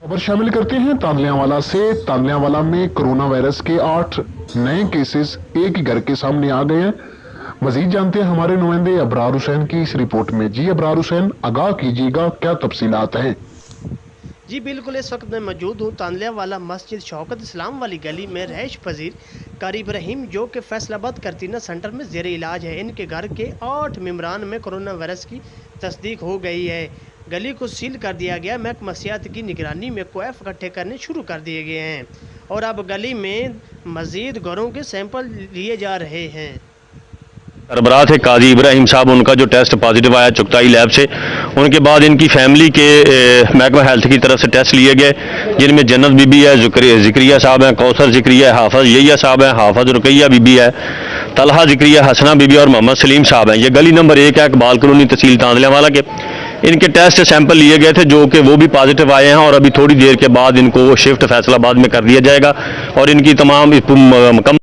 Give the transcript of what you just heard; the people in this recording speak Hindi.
खबर शामिल करते हैं तांदलियावाला से। तांदलियावाला में कोरोना वायरस के 8 नए केसेस एक ही घर के सामने आ गए हैं। मजीद जानते हैं हमारे नुमाइंदे अबरार हुसैन की इस रिपोर्ट में। जी अबरार हुसैन, आगाह कीजिएगा, क्या तफसीलात हैं? जी बिल्कुल, इस वक्त मैं मौजूद हूँ तांदलियावाला मस्जिद शौकत इस्लाम वाली गली में। रहायश पजीर कारी इब्राहिम जो कि फैसलाबाद करतीना सेंटर में ज़ेर इलाज है, इनके घर के 8 मेम्बरान में कोरोना वायरस की तस्दीक हो गई है। गली को सील कर दिया गया। महकमा सेहत की निगरानी में कोएफ इकट्ठे करने शुरू कर दिए गए हैं और अब गली में मज़ीद घरों के सैंपल लिए जा रहे हैं। सरबराह थे काजी इब्राहिम साहब, उनका जो टेस्ट पॉजिटिव आया चुगताई लैब से, उनके बाद इनकी फैमिली के महकमा हेल्थ की तरफ से टेस्ट लिए गए, जिनमें जन्नत बीबी है, ज़िक्रिया साहब हैं, कौसर ज़िक्रिया है, हाफज यहिया साहब हैं, हाफज रुकैया बीबी है, तलहा ज़िक्रिया, हसना बीबी और मोहम्मद सलीम साहब हैं। ये गली नंबर 1 है, इकबाल कॉलोनी, तहसील तांदलियावाला के। इनके टेस्ट सैंपल लिए गए थे जो कि वो भी पॉजिटिव आए हैं और अभी थोड़ी देर के बाद इनको शिफ्ट फैसलाबाद में कर दिया जाएगा और इनकी तमाम